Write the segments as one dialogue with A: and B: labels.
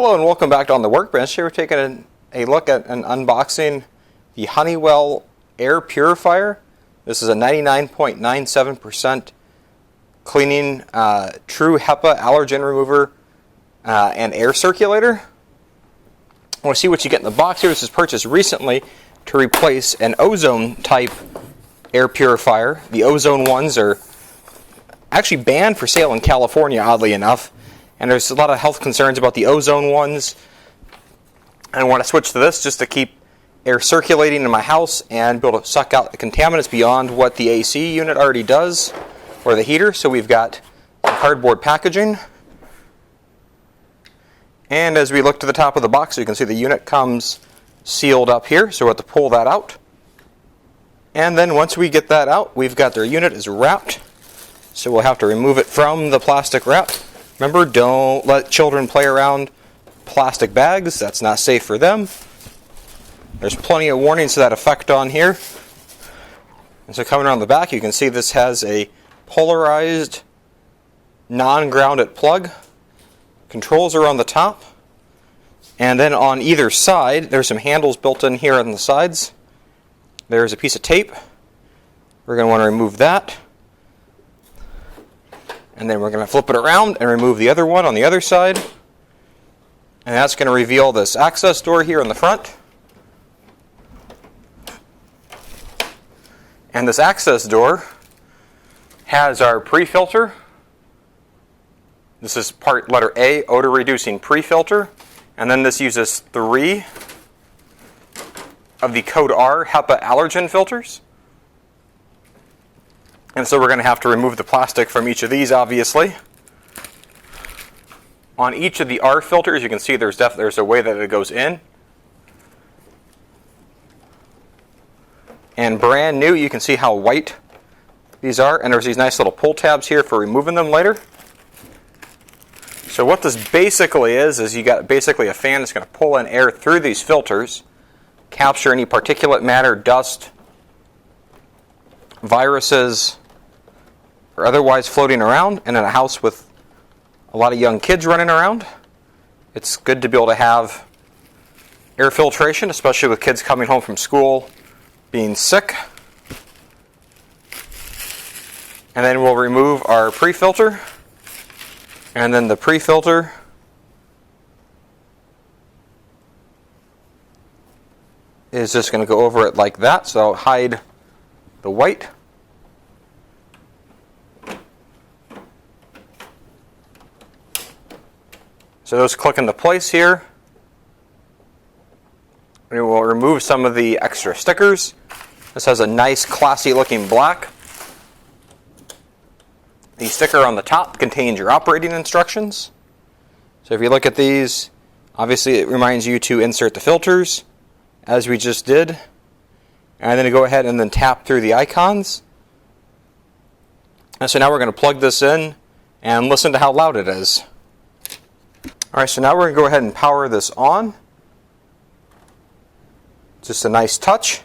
A: Hello and welcome back to On the Workbench. Here we're taking a look at and unboxing the Honeywell Air Purifier. This is a 99.97% cleaning, true HEPA allergen remover and air circulator. I want to see what you get in the box here. This was purchased recently to replace an ozone type air purifier. The ozone ones are actually banned for sale in California, oddly enough. And there's a lot of health concerns about the ozone ones. And I want to switch to this just to keep air circulating in my house and be able to suck out the contaminants beyond what the AC unit already does, or the heater. So we've got cardboard packaging. And as we look to the top of the box, you can see the unit comes sealed up here. So we'll have to pull that out. And then once we get that out, we've got their unit is wrapped. So we'll have to remove it from the plastic wrap. Remember, don't let children play around plastic bags. That's not safe for them. There's plenty of warnings to that effect on here. And so coming around the back, you can see this has a polarized, non-grounded plug. Controls are on the top. And then on either side, there's some handles built in here on the sides. There's a piece of tape. We're going to want to remove that. And then we're going to flip it around and remove the other one on the other side. And that's going to reveal this access door here in the front. And this access door has our pre-filter. This is part letter A, odor reducing pre-filter. And then this uses 3 of the code R HEPA allergen filters. And so we're going to have to remove the plastic from each of these, obviously. On each of the R filters, you can see there's a way that it goes in. And brand new, you can see how white these are. And there's these nice little pull tabs here for removing them later. So what this basically is you got basically a fan that's going to pull in air through these filters, capture any particulate matter, dust, viruses, or otherwise floating around. And in a house with a lot of young kids running around, it's good to be able to have air filtration, especially with kids coming home from school being sick. And then we'll remove our pre-filter. And then the pre-filter is just going to go over it like that, so I'll hide the white. So those click into place here. We will remove some of the extra stickers. This has a nice classy looking black. The sticker on the top contains your operating instructions. So if you look at these, obviously it reminds you to insert the filters, as we just did. And then go ahead and then tap through the icons. And so now we're going to plug this in and listen to how loud it is. Alright, so now we're going to go ahead and power this on. Just a nice touch.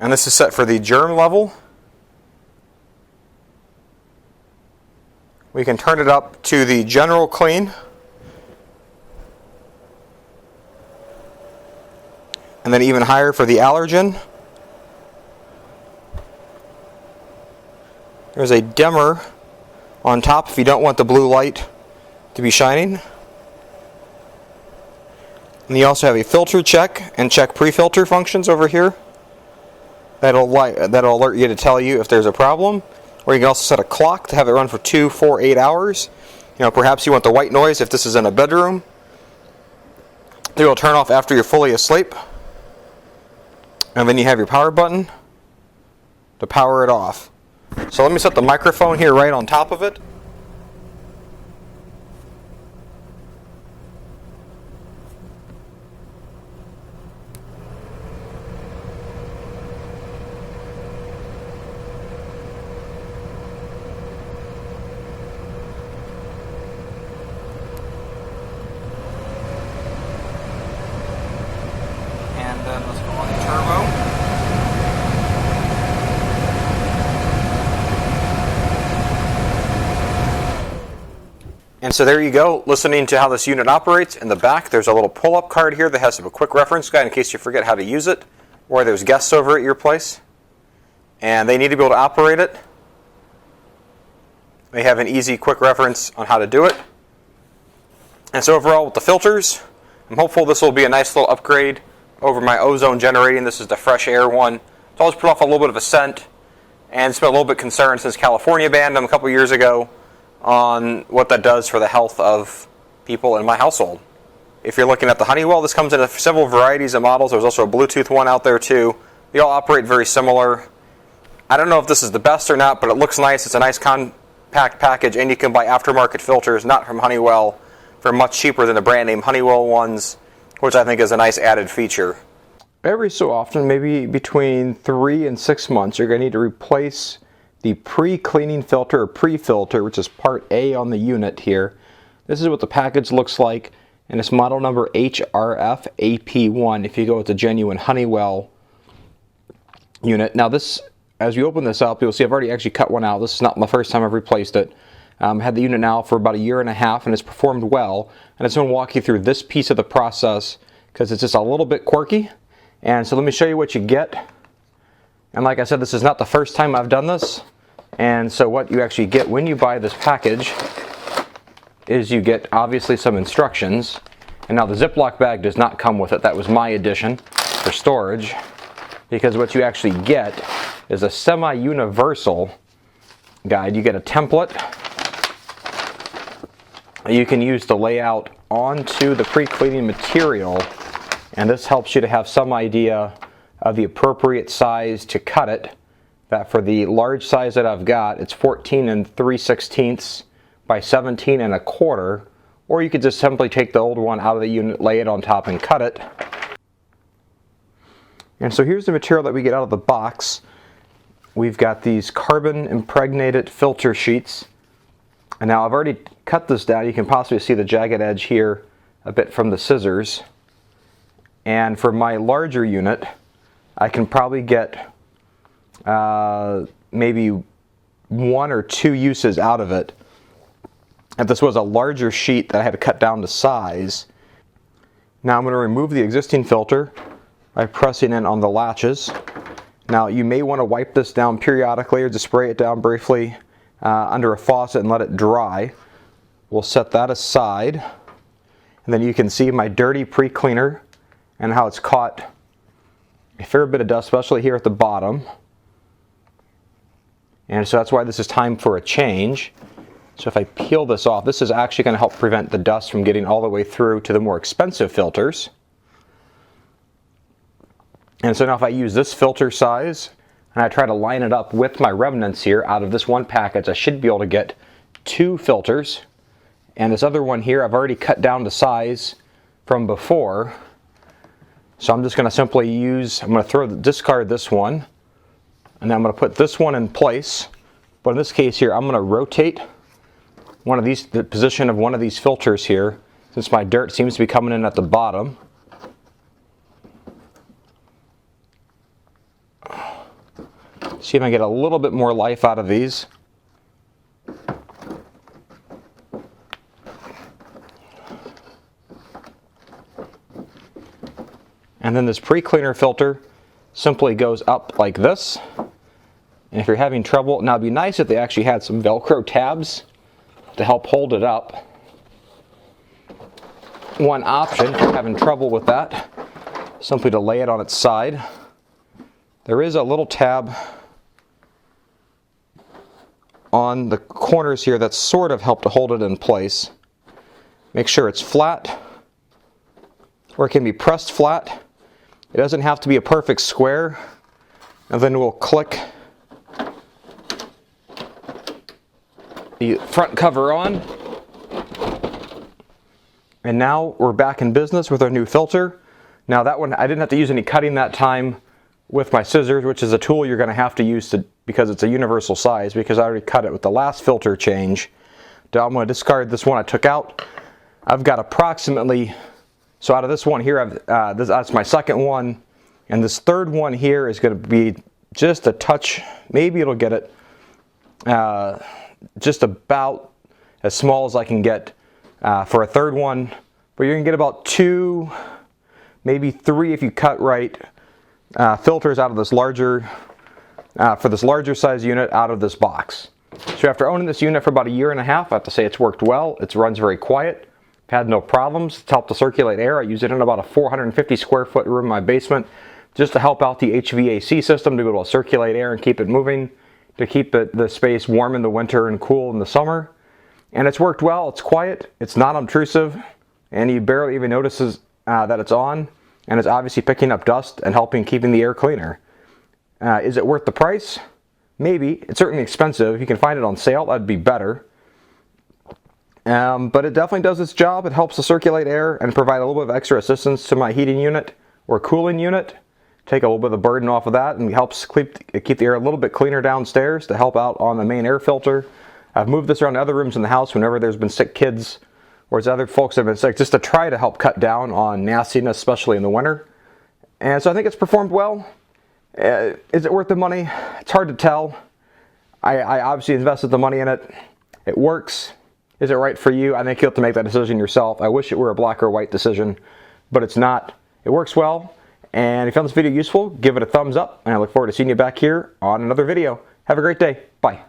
A: And this is set for the germ level. We can turn it up to the general clean. And then even higher for the allergen. There's a dimmer on top if you don't want the blue light to be shining. And you also have a filter check and check pre-filter functions over here. That'll alert you to tell you if there's a problem. Or you can also set a clock to have it run for 2, 4, 8 hours. Perhaps you want the white noise if this is in a bedroom. It will turn off after you're fully asleep. And then you have your power button to power it off. So let me set the microphone here right on top of it. And then let's go on turbo. And so there you go, listening to how this unit operates. In the back, there's a little pull-up card here that has a quick reference guide in case you forget how to use it, or there's guests over at your place, and they need to be able to operate it. They have an easy, quick reference on how to do it. And so overall, with the filters, I'm hopeful this will be a nice little upgrade over my ozone generating. This is the fresh air one. It's always put off a little bit of a scent, and it's been a little bit concerned since California banned them a couple years ago on what that does for the health of people in my household. If you're looking at the Honeywell, this comes in several varieties of models. There's also a Bluetooth one out there too. They all operate very similar. I don't know if this is the best or not, but it looks nice. It's a nice compact package, and you can buy aftermarket filters, not from Honeywell, for much cheaper than the brand name Honeywell ones, which I think is a nice added feature. Every so often, maybe between 3 and 6 months, you're going to need to replace the pre-cleaning filter or pre-filter, which is part A on the unit here. This is what the package looks like, and it's model number HRF-AP1 if you go with the genuine Honeywell unit. Now this, as you open this up, you'll see I've already actually cut one out. This is not the first time I've replaced it. I've had the unit now for about 1.5 years, and it's performed well. And I just want to walk you through this piece of the process because it's just a little bit quirky. And so let me show you what you get. And like I said, this is not the first time I've done this. And so what you actually get when you buy this package is you get obviously some instructions. And now the Ziploc bag does not come with it. That was my addition for storage. Because what you actually get is a semi-universal guide. You get a template you can use to lay out onto the pre-cleaning material. And this helps you to have some idea of the appropriate size to cut it. That for the large size that I've got, it's 14 3/16 by 17 1/4, or you could just simply take the old one out of the unit, lay it on top, and cut it. And so here's the material that we get out of the box. We've got these carbon impregnated filter sheets. And now I've already cut this down. You can possibly see the jagged edge here a bit from the scissors. And for my larger unit, I can probably get maybe 1 or 2 uses out of it. If this was a larger sheet that I had to cut down to size. Now I'm going to remove the existing filter by pressing in on the latches. Now you may want to wipe this down periodically or just spray it down briefly under a faucet and let it dry. We'll set that aside. And then you can see my dirty pre-cleaner and how it's caught a fair bit of dust, especially here at the bottom. And so that's why this is time for a change. So if I peel this off, this is actually going to help prevent the dust from getting all the way through to the more expensive filters. And so now if I use this filter size and I try to line it up with my remnants here out of this one package, I should be able to get 2 filters. And this other one here, I've already cut down the size from before. So I'm just going to simply I'm going to discard this one, and then I'm going to put this one in place. But in this case here, I'm going to rotate the position of one of these filters here, since my dirt seems to be coming in at the bottom. See if I can get a little bit more life out of these. And then this pre-cleaner filter simply goes up like this. And if you're having trouble, now it'd be nice if they actually had some Velcro tabs to help hold it up. One option, if you're having trouble with that, simply to lay it on its side. There is a little tab on the corners here that sort of help to hold it in place. Make sure it's flat, or it can be pressed flat. It doesn't have to be a perfect square. And then we'll click the front cover on. And now we're back in business with our new filter. Now that one, I didn't have to use any cutting that time with my scissors, which is a tool you're going to have to use because it's a universal size, because I already cut it with the last filter change. Now I'm going to discard this one I took out. I've got approximately, so out of this one here, that's my second one, and this third one here is going to be just a touch, maybe it'll get it just about as small as I can get for a third one, but you're going to get about 2, maybe 3 if you cut right, filters out of this larger, for this larger size unit out of this box. So after owning this unit for about 1.5 years, I have to say it's worked well. It runs very quiet. I've had no problems. It's helped to circulate air. I use it in about a 450 square foot room in my basement just to help out the HVAC system to be able to circulate air and keep it moving, to keep the space warm in the winter and cool in the summer. And it's worked well. It's quiet. It's not obtrusive. And you barely even notices that it's on. And it's obviously picking up dust and helping keeping the air cleaner. Is it worth the price? Maybe. It's certainly expensive. If you can find it on sale, that'd be better. But it definitely does its job. It helps to circulate air and provide a little bit of extra assistance to my heating unit or cooling unit. Take a little bit of the burden off of that, and helps keep the air a little bit cleaner downstairs to help out on the main air filter. I've moved this around to other rooms in the house whenever there's been sick kids or as other folks have been sick, just to try to help cut down on nastiness, especially in the winter. And so I think it's performed well. Is it worth the money? It's hard to tell. I obviously invested the money in it. It works. Is it right for you? I think you'll have to make that decision yourself. I wish it were a black or white decision, but it's not. It works well. And if you found this video useful, give it a thumbs up. And I look forward to seeing you back here on another video. Have a great day. Bye.